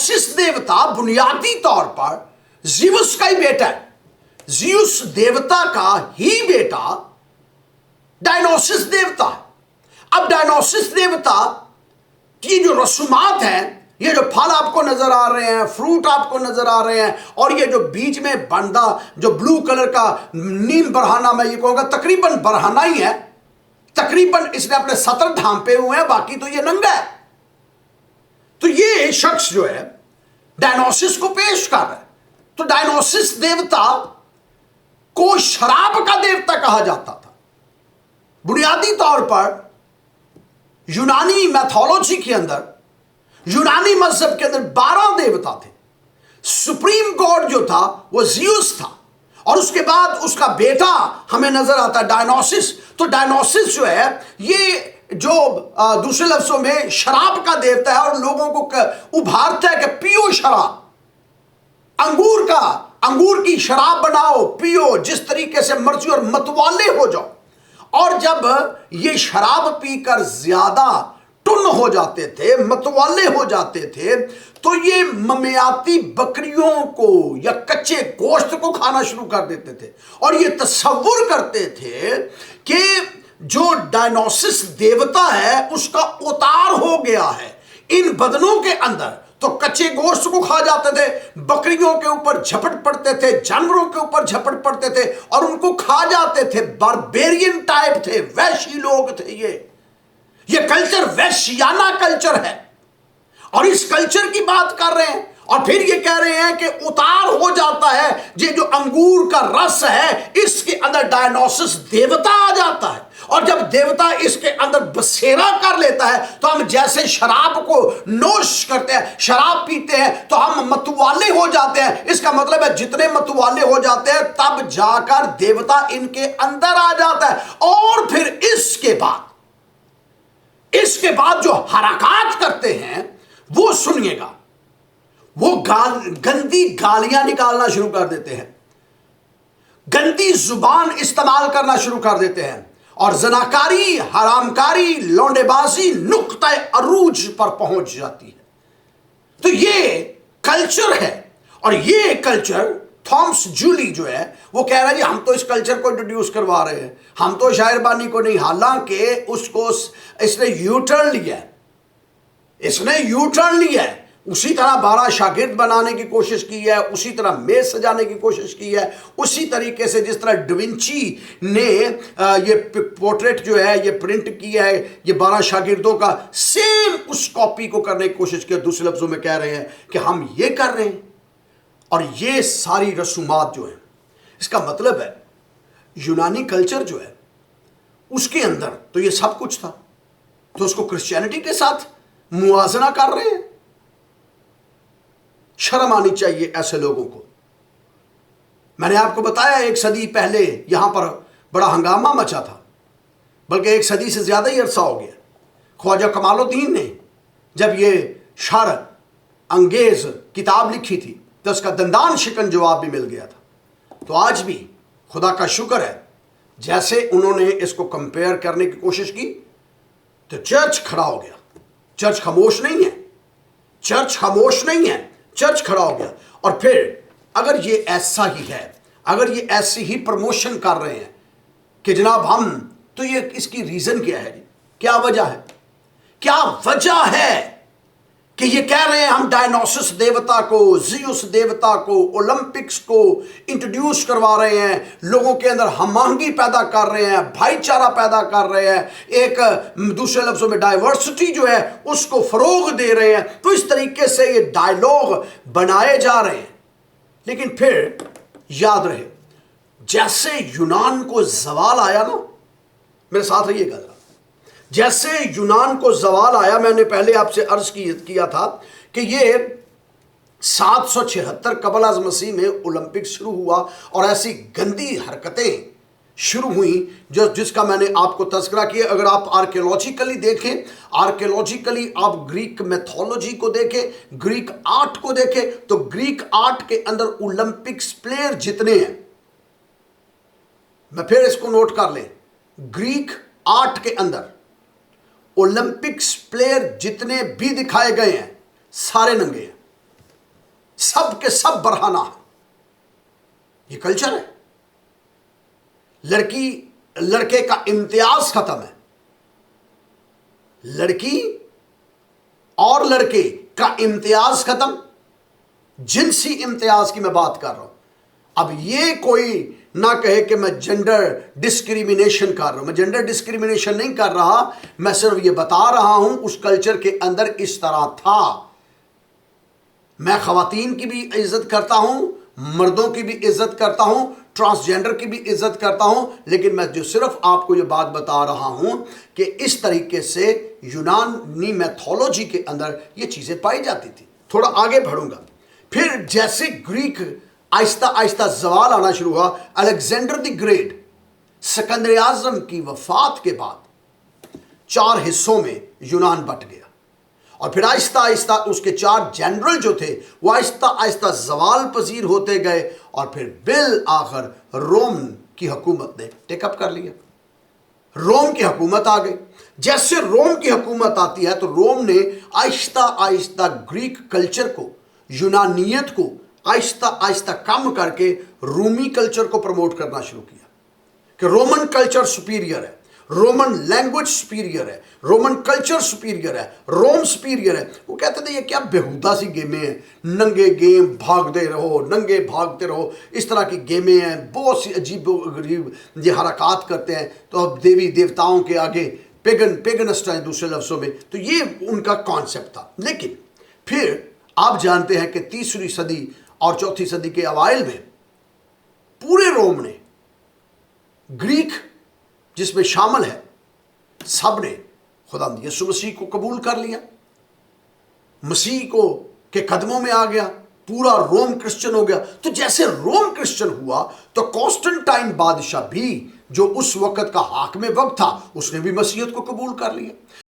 डायनोसिस देवता बुनियादी तौर पर ज़्यूस का ही बेटा है। ज़्यूस देवता का ही बेटा डायनोसिस देवता है। अब डायनोसिस देवता की जो रसूमात हैं, ये जो फल आपको नजर आ रहे हैं, फ्रूट आपको नजर आ रहे हैं, और ये जो बीच में बंदा जो ब्लू कलर का नीम बरहाना, मैं ये कहूंगा तकरीबन बरहाना ही है, तकरीबन इसने अपने सतर ढांपे हुए हैं, बाकी तो ये नंगा है। तो ये शख्स जो है डायनोसिस को पेश कर रहा है। तो डायनोसिस देवता को शराब का देवता कहा जाता था। बुनियादी तौर पर यूनानी मैथोलॉजी के अंदर, यूनानी मजहब के अंदर 12 देवता थे। सुप्रीम गॉड जो था वो ज़्यूस था, और उसके बाद उसका बेटा हमें नजर आता है डायनोसिस। तो डायनोसिस जो है ये जो दूसरे लफ्जों में शराब का देवता है, और लोगों को उभारता है कि पियो शराब, अंगूर की शराब बनाओ, पियो जिस तरीके से मर्जी, और मतवाले हो जाओ। और जब ये शराब पीकर ज्यादा टुन हो जाते थे, मतवाले हो जाते थे, तो ये ममियाती बकरियों को या कच्चे गोश्त को खाना शुरू कर देते थे, और ये तसव्वुर करते थे कि जो डायनोसिस देवता है उसका उतार हो गया है इन बदनों के अंदर। तो कच्चे गोश्त को खा जाते थे, बकरियों के ऊपर झपट पड़ते थे, जानवरों के ऊपर झपट पड़ते थे और उनको खा जाते थे। बारबेरियन टाइप थे, वैश्य लोग थे। ये कल्चर वैश्याना कल्चर है, और इस कल्चर की बात कर रहे हैं। और फिर ये कह रहे हैं कि उतार हो जाता है, ये जो अंगूर का रस है इसके अंदर डायनोसिस देवता आ जाता है, और जब देवता इसके अंदर बसेरा कर लेता है तो हम जैसे शराब को नोश करते हैं, शराब पीते हैं, तो हम मतवाले हो जाते हैं। इसका मतलब है जितने मतवाले हो जाते हैं तब जाकर देवता इनके अंदर आ जाता है। और फिर इसके बाद जो हरकत करते हैं वो सुनिएगा, वो गंदी गालियां निकालना शुरू कर देते हैं, गंदी जुबान इस्तेमाल करना शुरू कर देते हैं, और जनाकारी, हरामकारी, लौंडेबाजी नुक्ता अरूज पर पहुंच जाती है। तो ये कल्चर है, और ये कल्चर थॉमस जूली जो है वो कह रहा है जी हम तो इस कल्चर को इंट्रोड्यूस करवा रहे हैं, हम तो शायरबानी को नहीं। हालांकि उसको इसने यू टर्न लिया है, उसी तरह 12 शागिर्द बनाने की कोशिश की है, उसी तरह मेज सजाने की कोशिश की है, उसी तरीके से जिस तरह डिविंची ने ये पोर्ट्रेट जो है ये प्रिंट किया है, ये 12 शागिर्दों का सेम उस कॉपी को करने की कोशिश की। दूसरे लफ्जों में कह रहे हैं कि हम ये कर रहे हैं। और ये सारी रसूमात जो है, इसका मतलब है यूनानी कल्चर जो है उसके अंदर तो ये सब कुछ था, तो उसको क्रिश्चियनिटी के साथ मुआजना कर रहे हैं। शर्म आनी चाहिए ऐसे लोगों को। मैंने आपको बताया 1 सदी पहले यहां पर बड़ा हंगामा मचा था, बल्कि 1 सदी से ज्यादा ही अरसा हो गया। ख्वाजा कमालुद्दीन ने जब ये शर अंगेज किताब लिखी थी तो उसका दंदान शिकन जवाब भी मिल गया था। तो आज भी खुदा का शुक्र है, जैसे उन्होंने इसको कंपेयर करने की कोशिश की तो चर्च खड़ा हो गया। चर्च खामोश नहीं है, चर्च खड़ा हो गया। और फिर अगर ये ऐसा ही है, अगर ये ऐसी ही प्रमोशन कर रहे हैं कि जनाब हम, तो ये इसकी रीजन क्या है? क्या वजह है कि ये कह रहे हैं हम डायनोसिस देवता को, ज़्यूस देवता को, ओलंपिक्स को इंट्रोड्यूस करवा रहे हैं, लोगों के अंदर हमआहंगी पैदा कर रहे हैं, भाईचारा पैदा कर रहे हैं, एक दूसरे लफ्जों में डाइवर्सिटी जो है उसको फरोग दे रहे हैं। तो इस तरीके से ये डायलॉग बनाए जा रहे हैं। लेकिन फिर याद रहे, जैसे यूनान को जवाल आया ना, मेरे साथ रहिएगा जरा, जैसे यूनान को जवाल आया, मैंने पहले आपसे अर्ज किया था कि ये 776 कबल अज़ मसीह में ओलंपिक शुरू हुआ, और ऐसी गंदी हरकतें शुरू हुई जिसका मैंने आपको तज़किरा किया। अगर आप आर्कियोलॉजिकली देखें, आर्कियोलॉजिकली आप ग्रीक मैथोलॉजी को देखें, ग्रीक आर्ट को देखें, तो ग्रीक आर्ट के अंदर ओलंपिक्स प्लेयर जितने हैं, मैं फिर इसको नोट कर लें, ग्रीक आर्ट के अंदर ओलंपिक्स प्लेयर जितने भी दिखाए गए हैं सारे नंगे हैं। सब के सब बरहाना है। ये कल्चर है। लड़की लड़के का इम्तियाज खत्म है। लड़की और लड़के का इम्तियाज खत्म। जिनसी इम्तियाज की मैं बात कर रहा हूं। अब ये कोई ना कहे कि मैं जेंडर डिस्क्रिमिनेशन कर रहा हूं। मैं जेंडर डिस्क्रिमिनेशन नहीं कर रहा, मैं सिर्फ ये बता रहा हूं उस कल्चर के अंदर इस तरह था। मैं खवातीन की भी इज्जत करता हूं, मर्दों की भी इज्जत करता हूं, ट्रांसजेंडर की भी इज्जत करता हूं, लेकिन मैं जो सिर्फ आपको ये बात बता रहा हूं कि इस तरीके से यूनानी मैथोलॉजी के अंदर ये चीजें पाई जाती थी। थोड़ा आगे बढ़ूंगा। फिर जैसे ग्रीक आहिस्ता आहिस्ता जवाल आना शुरू हुआ, अलेक्जेंडर द ग्रेट सिकंदर आजम की वफात के बाद 4 हिस्सों में यूनान बट गया। और फिर आहिस्ता आहिस्ता उसके 4 जनरल जो थे वो आहिस्ता आहिस्ता जवाल पजीर होते गए, और फिर बिल आखिर रोम की हुकूमत ने टेकअप कर लिया। रोम की हुकूमत आ गई। जैसे रोम की हुकूमत आती है तो रोम ने आहिस्ता आहिस्ता ग्रीक कल्चर को, यूनानियत को आहिस्ता आहिस्ता कम करके रूमी कल्चर को प्रमोट करना शुरू किया कि रोमन कल्चर सुपीरियर है, रोमन लैंग्वेज सुपीरियर है, रोमन कल्चर सुपीरियर है, रोम सुपीरियर है। वो कहते थे ये क्या बेहुदा सी गेमें हैं, नंगे गेम, भागते रहो, नंगे भागते रहो, इस तरह की गेमें हैं, बहुत सी अजीब गरीब ये हरकत करते हैं। तो अब देवी देवताओं के आगे पेगनिस्ट है दूसरे लफ्ज़ों में। तो ये उनका कॉन्सेप्ट था। लेकिन फिर आप जानते हैं कि 3री सदी और 4थी सदी के अवाइल में पूरे रोम ने, ग्रीक जिसमें शामिल है, सब ने खुदा यीशु मसीह को कबूल कर लिया, मसीह को के कदमों में आ गया, पूरा रोम क्रिश्चियन हो गया। तो जैसे रोम क्रिश्चियन हुआ तो कॉन्स्टेंटाइन बादशाह भी, जो उस वक्त का हाकिम वक्त था, उसने भी मसीहत को कबूल कर लिया।